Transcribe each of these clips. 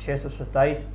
627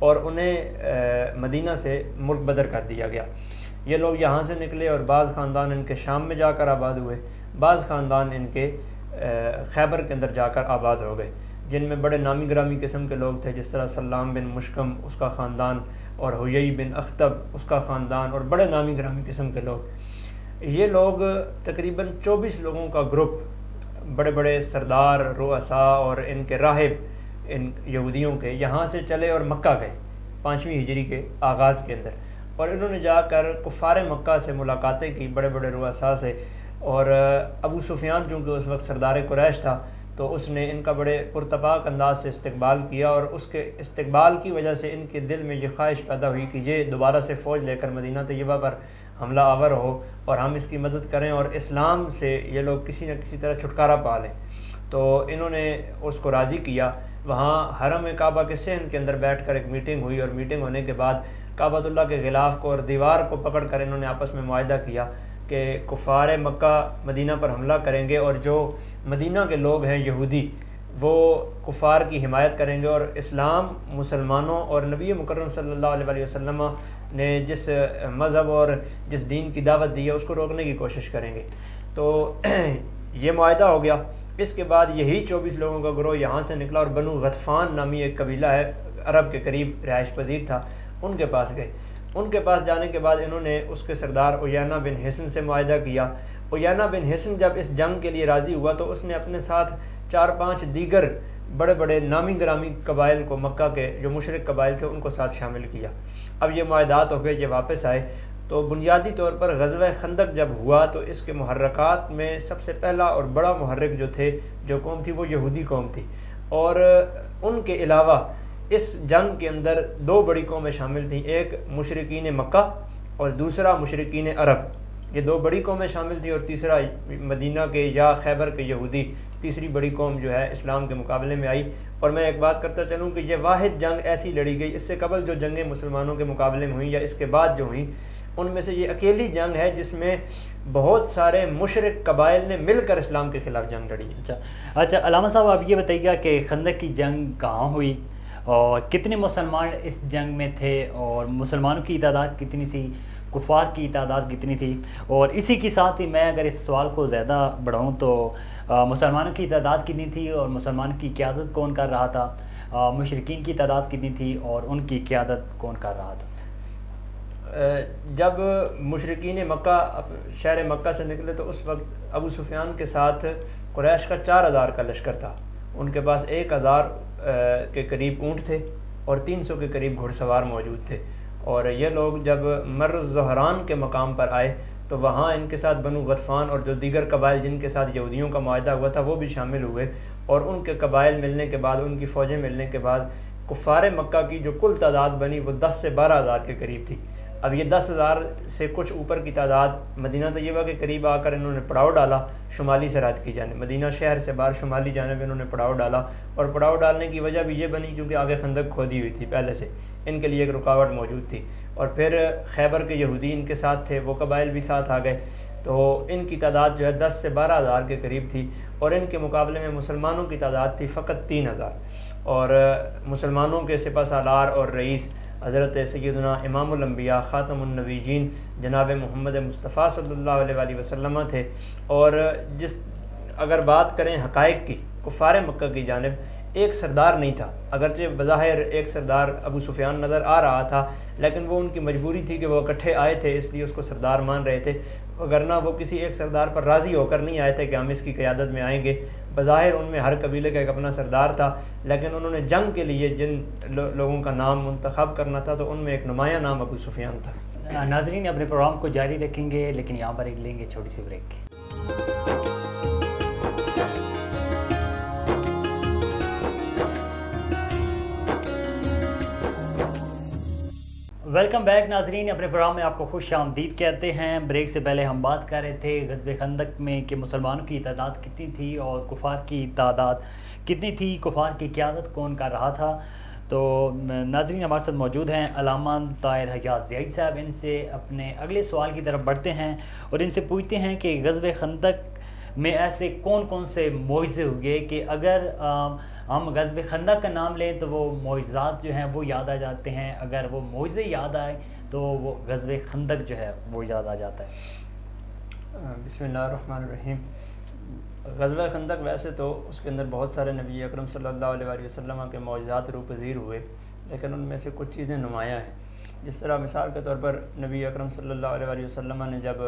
اور انہیں مدینہ سے ملک بدر کر دیا گیا۔ یہ لوگ یہاں سے نکلے اور بعض خاندان ان کے شام میں جا کر آباد ہوئے، بعض خاندان ان کے خیبر کے اندر جا کر آباد ہو گئے، جن میں بڑے نامی گرامی قسم کے لوگ تھے، جس طرح سلام بن مشکم اس کا خاندان، اور حیی بن اخطب اس کا خاندان، اور بڑے نامی گرامی قسم کے لوگ۔ یہ لوگ تقریباً 24 لوگوں کا گروپ، بڑے بڑے سردار، رؤساء اور ان کے راہب ان یہودیوں کے، یہاں سے چلے اور مکہ گئے 5ویں ہجری کے آغاز کے اندر، اور انہوں نے جا کر کفار مکہ سے ملاقاتیں کی، بڑے بڑے رؤساء سے، اور ابو سفیان چونکہ اس وقت سردار قریش تھا تو اس نے ان کا بڑے پرتپاک انداز سے استقبال کیا، اور اس کے استقبال کی وجہ سے ان کے دل میں یہ خواہش پیدا ہوئی کہ یہ دوبارہ سے فوج لے کر مدینہ طیبہ پر حملہ آور ہو اور ہم اس کی مدد کریں اور اسلام سے یہ لوگ کسی نہ کسی طرح چھٹکارا پا لیں۔ تو انہوں نے اس کو راضی کیا۔ وہاں حرم کعبہ کے صحن کے اندر بیٹھ کر ایک میٹنگ ہوئی، اور میٹنگ ہونے کے بعد کعبۃ اللہ کے غلاف کو اور دیوار کو پکڑ کر انہوں نے آپس میں معاہدہ کیا کہ کفار مکہ مدینہ پر حملہ کریں گے، اور جو مدینہ کے لوگ ہیں یہودی وہ کفار کی حمایت کریں گے، اور اسلام، مسلمانوں اور نبی مکرم صلی اللہ علیہ وآلہ وسلم نے جس مذہب اور جس دین کی دعوت دی ہے اس کو روکنے کی کوشش کریں گے۔ تو یہ معاہدہ ہو گیا۔ اس کے بعد یہی 24 لوگوں کا گروہ یہاں سے نکلا اور بنو غطفان نامی ایک قبیلہ ہے، عرب کے قریب رہائش پذیر تھا، ان کے پاس گئے۔ ان کے پاس جانے کے بعد انہوں نے اس کے سردار عیینہ بن حصن سے معاہدہ کیا۔ عیینہ بن حصن جب اس جنگ کے لیے راضی ہوا تو اس نے اپنے ساتھ 4-5 دیگر بڑے بڑے نامی گرامی قبائل کو، مکہ کے جو مشرک قبائل تھے ان کو ساتھ شامل کیا۔ اب یہ معاہدات ہو گئے، یہ واپس آئے۔ تو بنیادی طور پر غزوہ خندق جب ہوا تو اس کے محرکات میں سب سے پہلا اور بڑا محرک جو قوم تھی وہ یہودی قوم تھی، اور ان کے علاوہ اس جنگ کے اندر 2 بڑی قومیں شامل تھیں، ایک مشرکین مکہ اور دوسرا مشرکین عرب۔ یہ 2 بڑی قومیں شامل تھیں، اور تیسرا مدینہ کے یا خیبر کے یہودی، تیسری بڑی قوم جو ہے اسلام کے مقابلے میں آئی۔ اور میں ایک بات کرتا چلوں کہ یہ واحد جنگ ایسی لڑی گئی، اس سے قبل جو جنگیں مسلمانوں کے مقابلے میں ہوئیں یا اس کے بعد جو ہوئیں ان میں سے یہ اکیلی جنگ ہے جس میں بہت سارے مشرک قبائل نے مل کر اسلام کے خلاف جنگ لڑی۔ اچھا علامہ صاحب، آپ یہ بتائیے گا کہ خندق کی جنگ کہاں ہوئی اور کتنے مسلمان اس جنگ میں تھے، اور مسلمانوں کی تعداد کتنی تھی، کفار کی تعداد کتنی تھی، اور اسی کے ساتھ ہی میں اگر اس سوال کو زیادہ بڑھاؤں تو مسلمانوں کی تعداد کتنی تھی اور مسلمانوں کی قیادت کون کر رہا تھا، مشرکین کی تعداد کتنی تھی اور ان کی قیادت کون کر رہا تھا؟ جب مشرکین مکہ شہر مکہ سے نکلے تو اس وقت ابو سفیان کے ساتھ قریش کا 4000 کا لشکر تھا۔ ان کے پاس 1000 کے قریب اونٹ تھے اور 300 کے قریب گھڑ سوار موجود تھے، اور یہ لوگ جب مر الزہران کے مقام پر آئے تو وہاں ان کے ساتھ بنو غطفان اور جو دیگر قبائل جن کے ساتھ یہودیوں کا معاہدہ ہوا تھا وہ بھی شامل ہوئے، اور ان کے قبائل ملنے کے بعد، ان کی فوجیں ملنے کے بعد کفار مکہ کی جو کل تعداد بنی وہ 10 سے 12,000 کے قریب تھی۔ اب یہ 10,000 سے کچھ اوپر کی تعداد مدینہ طیبہ کے قریب آ کر انہوں نے پڑاؤ ڈالا شمالی سرحد کی جانب، مدینہ شہر سے باہر شمالی جانب انہوں نے پڑاؤ ڈالا، اور پڑاؤ ڈالنے کی وجہ بھی یہ بنی کیونکہ آگے خندق کھودی ہوئی تھی پہلے سے، ان کے لیے ایک رکاوٹ موجود تھی، اور پھر خیبر کے یہودی ان کے ساتھ تھے، وہ قبائل بھی ساتھ آ گئے، تو ان کی تعداد جو ہے 10 سے 12,000 کے قریب تھی، اور ان کے مقابلے میں مسلمانوں کی تعداد تھی فقط 3,000، اور مسلمانوں کے سپہ سالار اور رئیس حضرت سیدنا امام الانبیاء خاتم النبیین جناب محمد مصطفیٰ صلی اللہ علیہ وآلہ وسلم تھے۔ اور اگر بات کریں حقائق کی، کفار مکہ کی جانب ایک سردار نہیں تھا، اگرچہ بظاہر ایک سردار ابو سفیان نظر آ رہا تھا، لیکن وہ ان کی مجبوری تھی کہ وہ اکٹھے آئے تھے اس لیے اس کو سردار مان رہے تھے، وگرنہ وہ کسی ایک سردار پر راضی ہو کر نہیں آئے تھے کہ ہم اس کی قیادت میں آئیں گے۔ بظاہر ان میں ہر قبیلے کا ایک اپنا سردار تھا، لیکن انہوں نے جنگ کے لیے جن لوگوں کا نام منتخب کرنا تھا تو ان میں ایک نمایاں نام ابو سفیان تھا۔ ناظرین اپنے پروگرام کو جاری رکھیں گے، لیکن یہاں پر ایک لیں گے چھوٹی سی بریک۔ ویلکم بیک ناظرین، اپنے پروگرام میں آپ کو خوش آمدید کہتے ہیں۔ بریک سے پہلے ہم بات کر رہے تھے غزوہ خندق میں کہ مسلمانوں کی تعداد کتنی تھی اور کفار کی تعداد کتنی تھی، کفار کی قیادت کون کر رہا تھا۔ تو ناظرین ہمارے ساتھ موجود ہیں علامہ طاہر حیات زیائی صاحب، ان سے اپنے اگلے سوال کی طرف بڑھتے ہیں اور ان سے پوچھتے ہیں کہ غزوہ خندق میں ایسے کون کون سے معجزے ہوئے کہ اگر ہم غزوہ خندق کا نام لیں تو وہ معجزات جو ہیں وہ یاد آ جاتے ہیں، اگر وہ معجزے یاد آئے تو وہ غزوہ خندق جو ہے وہ یاد آ جاتا ہے۔ بسم اللہ الرحمن الرحیم۔ غزوہ خندق ویسے تو اس کے اندر بہت سارے نبی اکرم صلی اللہ علیہ وآلہ وسلم کے معجزات روح پذیر ہوئے، لیکن ان میں سے کچھ چیزیں نمایاں ہیں۔ جس طرح مثال کے طور پر نبی اکرم صلی اللہ علیہ وآلہ وسلم نے جب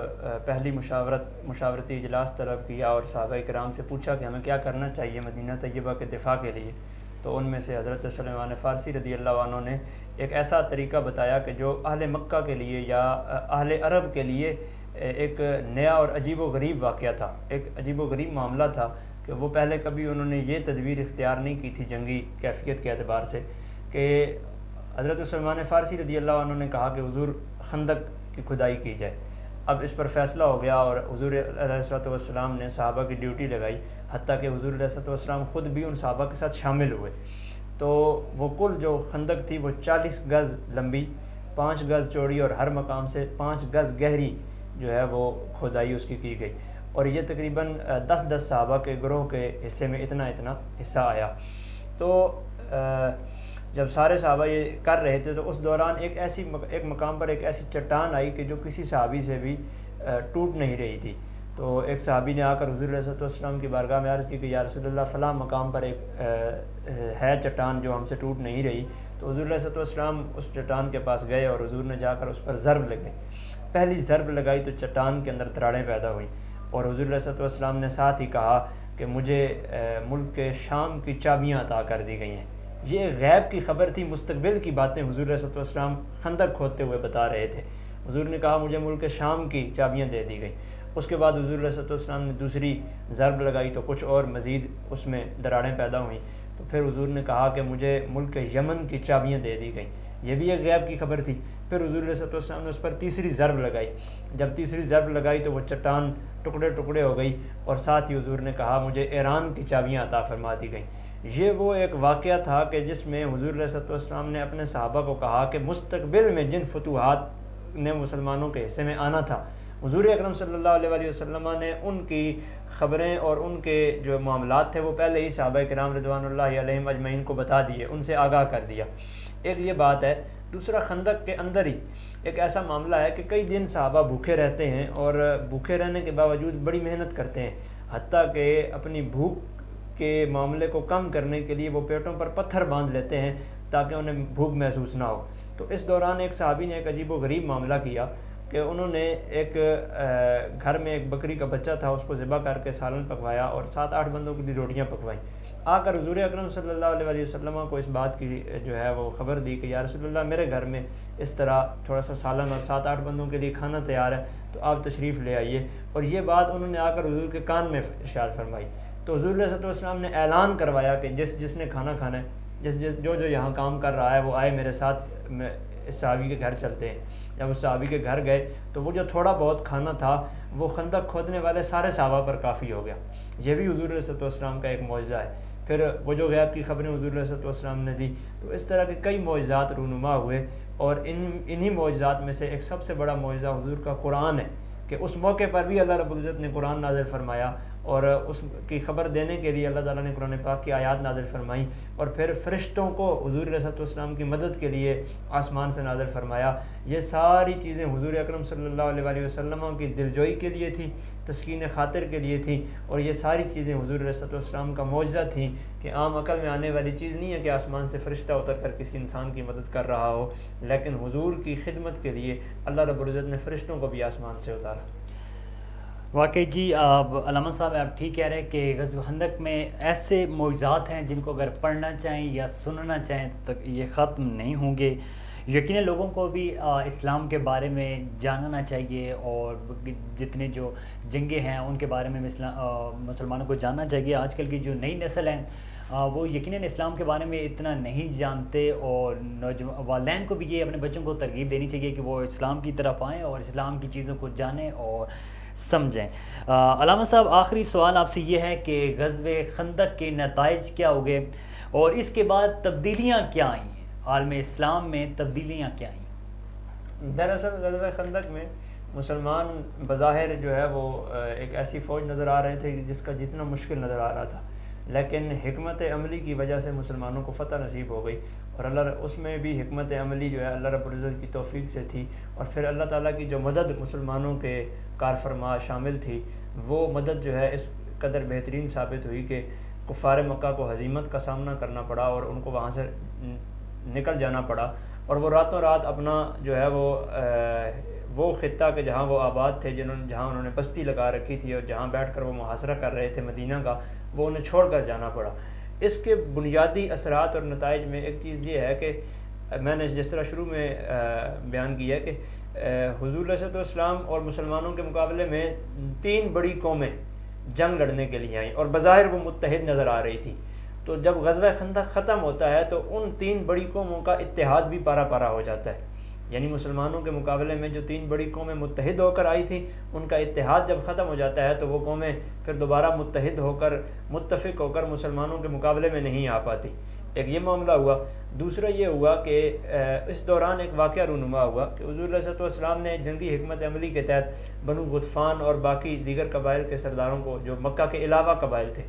پہلی مشاورتی اجلاس طلب کیا اور صحابہ کرام سے پوچھا کہ ہمیں کیا کرنا چاہیے مدینہ طیبہ کے دفاع کے لیے، تو ان میں سے حضرت سلیمان فارسی رضی اللہ عنہ نے ایک ایسا طریقہ بتایا کہ جو اہل مکہ کے لیے یا اہل عرب کے لیے ایک نیا اور عجیب و غریب واقعہ تھا، ایک عجیب و غریب معاملہ تھا کہ وہ پہلے کبھی انہوں نے یہ تدبیر اختیار نہیں کی تھی جنگی کیفیت کے اعتبار سے، کہ حضرت سلیمان فارسی رضی اللہ عنہ نے کہا کہ حضور خندق کی کھدائی کی جائے۔ اب اس پر فیصلہ ہو گیا اور حضور علیہ السلام نے صحابہ کی ڈیوٹی لگائی، حتیٰ کہ حضور علیہ السلام خود بھی ان صحابہ کے ساتھ شامل ہوئے۔ تو وہ کل جو خندق تھی وہ 40 گز لمبی، 5 گز چوڑی اور ہر مقام سے 5 گز گہری جو ہے وہ کھدائی اس کی گئی، اور یہ تقریباً 10 صحابہ کے گروہ کے حصے میں اتنا حصہ آیا۔ تو جب سارے صحابہ یہ کر رہے تھے تو اس دوران ایک مقام پر ایک ایسی چٹان آئی کہ جو کسی صحابی سے بھی ٹوٹ نہیں رہی تھی۔ تو ایک صحابی نے آ کر حضور علیہ السلام کی بارگاہ میں عرض کی کہ یا رسول اللہ فلاں مقام پر ایک ہے چٹان جو ہم سے ٹوٹ نہیں رہی۔ تو حضور علیہ السلام اس چٹان کے پاس گئے اور حضور نے جا کر اس پر ضرب لگائی۔ پہلی ضرب لگائی تو چٹان کے اندر دراڑیں پیدا ہوئیں، اور حضور علیہ السلام نے ساتھ ہی کہا کہ مجھے ملک کے شام کی چابیاں عطا کر دی گئی ہیں۔ یہ غیب کی خبر تھی، مستقبل کی باتیں حضور علیہ السلام خندق کھودتے ہوئے بتا رہے تھے۔ حضور نے کہا مجھے ملک شام کی چابیاں دے دی گئی۔ اس کے بعد حضور علیہ السلام نے دوسری ضرب لگائی تو کچھ اور مزید اس میں دراڑیں پیدا ہوئیں، تو پھر حضور نے کہا کہ مجھے ملک یمن کی چابیاں دے دی گئیں۔ یہ بھی ایک غیب کی خبر تھی۔ پھر حضور علیہ السلام نے اس پر تیسری ضرب لگائی۔ جب تیسری ضرب لگائی تو وہ چٹان ٹکڑے ٹکڑے ہو گئی، اور ساتھ ہی حضور نے کہا مجھے ایران کی چابیاں عطا فرما دی گئیں۔ یہ وہ ایک واقعہ تھا کہ جس میں حضور علیہ السلام نے اپنے صحابہ کو کہا کہ مستقبل میں جن فتوحات نے مسلمانوں کے حصے میں آنا تھا، حضور اکرم صلی اللہ علیہ وآلہ وسلم نے ان کی خبریں اور ان کے جو معاملات تھے وہ پہلے ہی صحابہ کرام رضوان اللہ علیہم اجمعین کو بتا دیے، ان سے آگاہ کر دیا۔ ایک یہ بات ہے۔ دوسرا، خندق کے اندر ہی ایک ایسا معاملہ ہے کہ کئی دن صحابہ بھوکے رہتے ہیں، اور بھوکے رہنے کے باوجود بڑی محنت کرتے ہیں، حتیٰ کہ اپنی بھوک کے معاملے کو کم کرنے کے لیے وہ پیٹوں پر پتھر باندھ لیتے ہیں تاکہ انہیں بھوک محسوس نہ ہو۔ تو اس دوران ایک صحابی نے ایک عجیب و غریب معاملہ کیا کہ انہوں نے ایک گھر میں ایک بکری کا بچہ تھا، اس کو ذبح کر کے سالن پکوایا اور 7-8 بندوں کے لیے روٹیاں پکوائیں۔ آ کر حضور اکرم صلی اللہ علیہ وآلہ وسلم کو اس بات کی جو ہے وہ خبر دی کہ یا رسول اللہ میرے گھر میں اس طرح تھوڑا سا سالن اور 7-8 بندوں کے لیے کھانا تیار ہے، تو آپ تشریف لے آئیے۔ اور یہ بات انہوں نے آ کر حضور کے کان میں ارشاد فرمائی۔ تو حضور علیہ السلام نے اعلان کروایا کہ جس نے کھانا کھانا ہے، جو یہاں کام کر رہا ہے وہ آئے میرے ساتھ، اس صحابی کے گھر چلتے ہیں۔ جب اس صحابی کے گھر گئے تو وہ جو تھوڑا بہت کھانا تھا وہ خندق کھودنے والے سارے صحابہ پر کافی ہو گیا۔ یہ بھی حضور علیہ السلام کا ایک معجزہ ہے۔ پھر وہ جو غیب کی خبریں حضور علیہ السلام نے دی، تو اس طرح کے کئی معجزات رونما ہوئے، اور انہی معجزات میں سے ایک سب سے بڑا معجزہ حضور کا قرآن ہے کہ اس موقع پر بھی اللہ رب العزت نے قرآن نازل فرمایا، اور اس کی خبر دینے کے لیے اللہ تعالیٰ نے قرآن پاک کی آیات نازل فرمائیں، اور پھر فرشتوں کو حضور علیہ السلام کی مدد کے لیے آسمان سے نازل فرمایا۔ یہ ساری چیزیں حضور اکرم صلی اللہ علیہ وآلہ وسلم کی دلجوئی کے لیے تھیں، تسکین خاطر کے لیے تھیں، اور یہ ساری چیزیں حضور علیہ السلام کا معجزہ تھیں کہ عام عقل میں آنے والی چیز نہیں ہے کہ آسمان سے فرشتہ اتر کر کسی انسان کی مدد کر رہا ہو، لیکن حضور کی خدمت کے لیے اللہ رب العزت نے فرشتوں کو بھی آسمان سے اتارا۔ واقعی جی، علامہ صاحب آپ ٹھیک کہہ رہے ہیں کہ غزوہ خندق میں ایسے معجزات ہیں جن کو اگر پڑھنا چاہیں یا سننا چاہیں تو یہ ختم نہیں ہوں گے۔ یقیناً لوگوں کو بھی اسلام کے بارے میں جاننا چاہیے، اور جتنے جو جنگیں ہیں ان کے بارے میں مسلمانوں کو جاننا چاہیے۔ آج کل کی جو نئی نسل ہے وہ یقیناً اسلام کے بارے میں اتنا نہیں جانتے، اور والدین کو بھی یہ اپنے بچوں کو ترغیب دینی چاہیے کہ وہ اسلام کی طرف آئیں اور اسلام کی چیزوں کو جانیں اور سمجھیں۔ علامہ صاحب، آخری سوال آپ سے یہ ہے کہ غزوہ خندق کے نتائج کیا ہوگے، اور اس کے بعد تبدیلیاں کیا آئیں، عالم اسلام میں تبدیلیاں کیا آئیں؟ دراصل غزوہ خندق میں مسلمان بظاہر جو ہے وہ ایک ایسی فوج نظر آ رہے تھے جس کا جتنا مشکل نظر آ رہا تھا، لیکن حکمت عملی کی وجہ سے مسلمانوں کو فتح نصیب ہو گئی، اور اس میں بھی حکمت عملی جو ہے اللہ رب العزت کی توفیق سے تھی، اور پھر اللہ تعالیٰ کی جو مدد مسلمانوں کے کار فرما شامل تھی، وہ مدد جو ہے اس قدر بہترین ثابت ہوئی کہ کفار مکہ کو ہزیمت کا سامنا کرنا پڑا اور ان کو وہاں سے نکل جانا پڑا، اور وہ راتوں رات اپنا جو ہے وہ خطہ کہ جہاں وہ آباد تھے، جہاں انہوں نے بستی لگا رکھی تھی اور جہاں بیٹھ کر وہ محاصرہ کر رہے تھے مدینہ کا، وہ انہیں چھوڑ کر جانا پڑا۔ اس کے بنیادی اثرات اور نتائج میں ایک چیز یہ ہے کہ میں نے جس طرح شروع میں بیان کیا کہ حضور علیہ السلام اور مسلمانوں کے مقابلے میں 3 بڑی قومیں جنگ لڑنے کے لیے آئیں اور بظاہر وہ متحد نظر آ رہی تھی۔ تو جب غزوہ خندق ختم ہوتا ہے تو ان 3 بڑی قوموں کا اتحاد بھی پارا پارا ہو جاتا ہے، یعنی مسلمانوں کے مقابلے میں جو 3 بڑی قومیں متحد ہو کر آئی تھیں، ان کا اتحاد جب ختم ہو جاتا ہے تو وہ قومیں پھر دوبارہ متحد ہو کر متفق ہو کر مسلمانوں کے مقابلے میں نہیں آ پاتی۔ ایک یہ معاملہ ہوا۔ دوسرا یہ ہوا کہ اس دوران ایک واقعہ رونما ہوا کہ حضور علیہ السلام نے جنگی حکمت عملی کے تحت بنو غطفان اور باقی دیگر قبائل کے سرداروں کو، جو مکہ کے علاوہ قبائل تھے،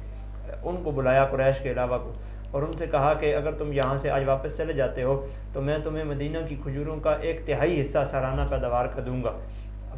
ان کو بلایا، قریش کے علاوہ کو، اور ان سے کہا کہ اگر تم یہاں سے آج واپس چلے جاتے ہو تو میں تمہیں مدینہ کی کھجوروں کا 1/3 حصہ سالانہ پیداوار کا دوں گا۔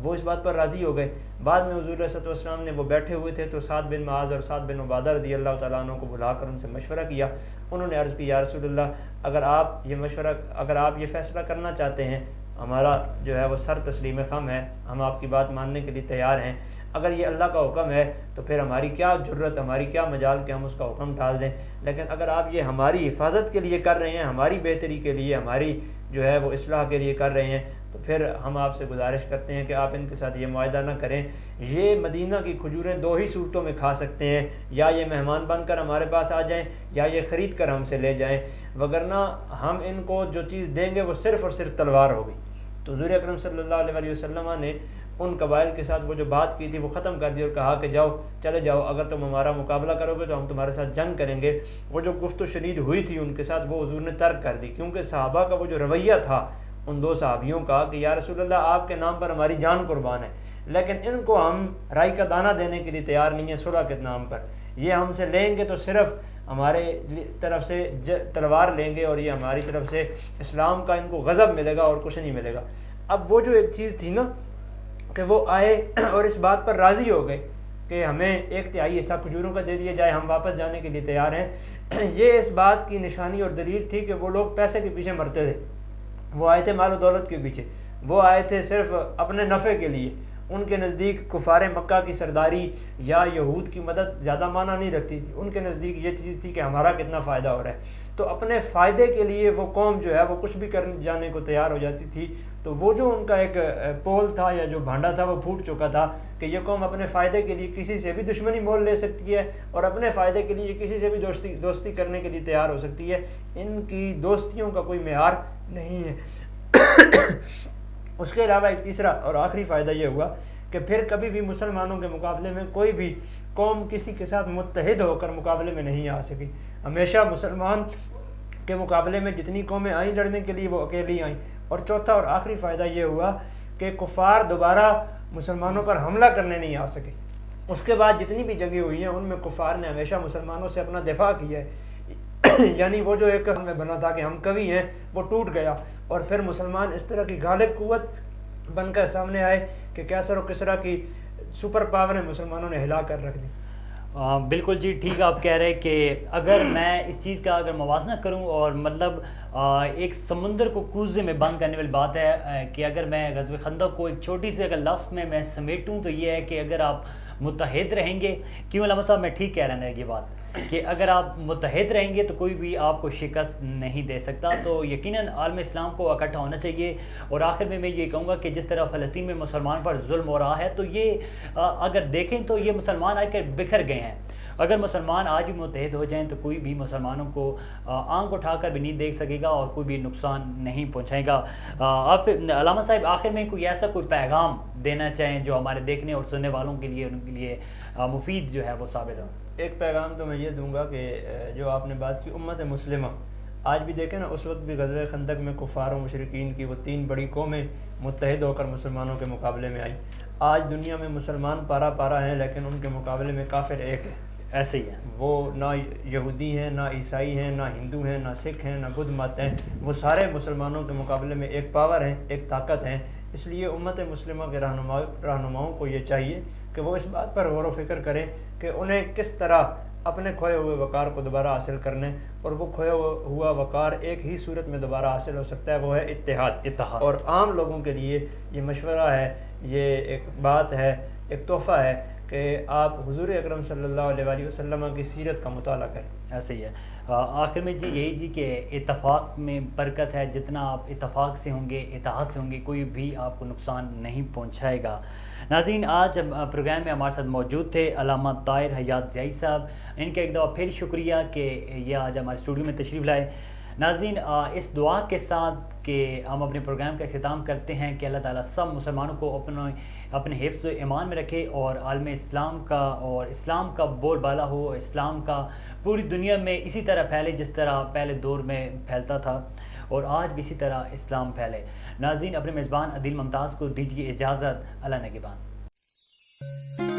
وہ اس بات پر راضی ہو گئے۔ بعد میں حضور علیہ السلام نے، وہ بیٹھے ہوئے تھے تو سعد بن معاذ اور سعد بن عبادہ رضی اللہ تعالیٰ عنہ کو بلا کر ان سے مشورہ کیا۔ انہوں نے عرض کی، یا رسول اللہ، اگر آپ یہ فیصلہ کرنا چاہتے ہیں، ہمارا جو ہے وہ سر تسلیم خم ہے، ہم آپ کی بات ماننے کے لیے تیار ہیں۔ اگر یہ اللہ کا حکم ہے تو پھر ہماری کیا جرت، ہماری کیا مجال کہ ہم اس کا حکم ڈال دیں، لیکن اگر آپ یہ ہماری حفاظت کے لیے کر رہے ہیں، ہماری بہتری کے لیے، ہماری جو ہے وہ اصلاح کے لیے کر رہے ہیں، تو پھر ہم آپ سے گزارش کرتے ہیں کہ آپ ان کے ساتھ یہ معاہدہ نہ کریں۔ یہ مدینہ کی کھجوریں 2 ہی صورتوں میں کھا سکتے ہیں، یا یہ مہمان بن کر ہمارے پاس آ جائیں یا یہ خرید کر ہم سے لے جائیں، وگرنہ ہم ان کو جو چیز دیں گے وہ صرف اور صرف تلوار ہوگی۔ تو حضور اکرم صلی اللہ علیہ وسلم نے ان قبائل کے ساتھ وہ جو بات کی تھی وہ ختم کر دی اور کہا کہ چلے جاؤ، اگر تم ہمارا مقابلہ کرو گے تو ہم تمہارے ساتھ جنگ کریں گے۔ وہ جو گفت و شنید ہوئی تھی ان کے ساتھ، وہ حضور نے ترک کر دی، کیونکہ صحابہ کا وہ جو رویہ تھا ان 2 صحابیوں کا کہ یا رسول اللہ، آپ کے نام پر ہماری جان قربان ہے، لیکن ان کو ہم رائی کا دانہ دینے کے لیے تیار نہیں ہیں صلح کے نام پر۔ یہ ہم سے لیں گے تو صرف ہمارے طرف سے تلوار لیں گے، اور یہ ہماری طرف سے اسلام کا ان کو غضب ملے گا اور کچھ نہیں ملے گا۔ اب وہ جو ایک چیز تھی نا کہ وہ آئے اور اس بات پر راضی ہو گئے کہ ہمیں 1/3 حصہ کھجوروں کا دے دیا جائے، ہم واپس جانے کے لیے تیار ہیں۔ یہ اس بات کی نشانی اور دلیل تھی کہ وہ لوگ پیسے کے پیچھے مرتے تھے، وہ آئے تھے مال و دولت کے پیچھے، وہ آئے تھے صرف اپنے نفع کے لیے۔ ان کے نزدیک کفار مکہ کی سرداری یا یہود کی مدد زیادہ معنی نہیں رکھتی تھی، ان کے نزدیک یہ چیز تھی کہ ہمارا کتنا فائدہ ہو رہا ہے۔ تو اپنے فائدے کے لیے وہ قوم جو ہے وہ کچھ بھی کر جانے کو تیار ہو جاتی تھی۔ تو وہ جو ان کا ایک پول تھا یا جو بھانڈا تھا وہ پھوٹ چکا تھا کہ یہ قوم اپنے فائدے کے لیے کسی سے بھی دشمنی مول لے سکتی ہے اور اپنے فائدے کے لیے کسی سے بھی دوستی کرنے کے لیے تیار ہو سکتی ہے۔ ان کی دوستیوں کا کوئی معیار نہیں ہے۔ اس کے علاوہ ایک تیسرا اور آخری فائدہ یہ ہوا کہ پھر کبھی بھی مسلمانوں کے مقابلے میں کوئی بھی قوم کسی کے ساتھ متحد ہو کر مقابلے میں نہیں آ سکی۔ ہمیشہ مسلمان کے مقابلے میں جتنی قومیں آئیں لڑنے کے لیے وہ اکیلی آئیں۔ اور چوتھا اور آخری فائدہ یہ ہوا کہ کفار دوبارہ مسلمانوں پر حملہ کرنے نہیں آ سکے۔ اس کے بعد جتنی بھی جنگیں ہوئی ہیں ان میں کفار نے ہمیشہ مسلمانوں سے اپنا دفاع کیا ہے، یعنی وہ جو ایک ہمیں بنا تھا کہ ہم قوی ہیں وہ ٹوٹ گیا، اور پھر مسلمان اس طرح کی غالب قوت بن کر سامنے آئے کہ کیسر و کسریٰ کی سپر پاور مسلمانوں نے ہلا کر رکھ دی۔ بالکل جی ٹھیک آپ کہہ رہے کہ اگر میں اس چیز کا اگر موازنہ کروں اور مطلب ایک سمندر کو کوزے میں بند کرنے والی بات ہے کہ اگر میں غزوہ خندق کو ایک چھوٹی سی اگر لفظ میں سمیٹوں تو یہ ہے کہ اگر آپ متحد رہیں گے، کیوں علامہ صاحب میں ٹھیک کہہ رہا ہوں یہ بات کہ اگر آپ متحد رہیں گے تو کوئی بھی آپ کو شکست نہیں دے سکتا۔ تو یقیناً عالم اسلام کو اکٹھا ہونا چاہیے۔ اور آخر میں یہ کہوں گا کہ جس طرح فلسطین میں مسلمان پر ظلم ہو رہا ہے تو یہ اگر دیکھیں تو یہ مسلمان آ کر بکھر گئے ہیں۔ اگر مسلمان آج بھی متحد ہو جائیں تو کوئی بھی مسلمانوں کو آنکھ اٹھا کر بھی نہیں دیکھ سکے گا اور کوئی بھی نقصان نہیں پہنچائے گا۔ آپ علامہ صاحب آخر میں کوئی ایسا کوئی پیغام دینا چاہیں جو ہمارے دیکھنے اور سننے والوں کے لیے ان کے لیے مفید جو ہے وہ ثابت ہو؟ ایک پیغام تو میں یہ دوں گا کہ جو آپ نے بات کی امت مسلمہ، آج بھی دیکھیں نا، اس وقت بھی غزوہ خندق میں کفار و مشرکین کی وہ 3 بڑی قومیں متحد ہو کر مسلمانوں کے مقابلے میں آئیں۔ آج دنیا میں مسلمان پارا پارا ہیں لیکن ان کے مقابلے میں کافر ایک ہے۔ ایسے ہی ہے. وہ نہ یہودی ہیں، نہ عیسائی ہیں، نہ ہندو ہیں، نہ سکھ ہیں، نہ بدھ مت ہیں. وہ سارے مسلمانوں کے مقابلے میں ایک پاور ہیں، ایک طاقت ہیں. اس لیے امت مسلمہ کے رہنماؤں کو یہ چاہیے کہ وہ اس بات پر غور و فکر کریں کہ انہیں کس طرح اپنے کھوئے ہوئے وقار کو دوبارہ حاصل کرنے، اور وہ کھویا ہوا وقار ایک ہی صورت میں دوبارہ حاصل ہو سکتا ہے، وہ ہے اتحاد. اور عام لوگوں کے لیے یہ مشورہ ہے، یہ ایک بات ہے، ایک تحفہ ہے کہ آپ حضور اکرم صلی اللہ علیہ وآلہ وسلم کی سیرت کا مطالعہ کریں. ایسے ہی ہے. آخر میں جی یہی جی کہ اتفاق میں برکت ہے. جتنا آپ اتفاق سے ہوں گے، اتحاد سے ہوں گے، کوئی بھی آپ کو نقصان نہیں پہنچائے گا. ناظرین، آج پروگرام میں ہمارے ساتھ موجود تھے علامہ طاہر حیات ضیائی صاحب. ان کا ایک دفعہ پھر شکریہ کہ یہ آج ہمارے اسٹوڈیو میں تشریف لائے. ناظرین، اس دعا کے ساتھ کہ ہم اپنے پروگرام کا اختتام کرتے ہیں کہ اللہ تعالیٰ سب مسلمانوں کو اپنے حفظ و ایمان میں رکھے، اور عالم اسلام کا اور اسلام کا بول بالا ہو، اسلام کا پوری دنیا میں اسی طرح پھیلے جس طرح پہلے دور میں پھیلتا تھا، اور آج بھی اسی طرح اسلام پھیلے. ناظرین، اپنے میزبان عدیل ممتاز کو دیجیے اجازت. اللہ نگہبان.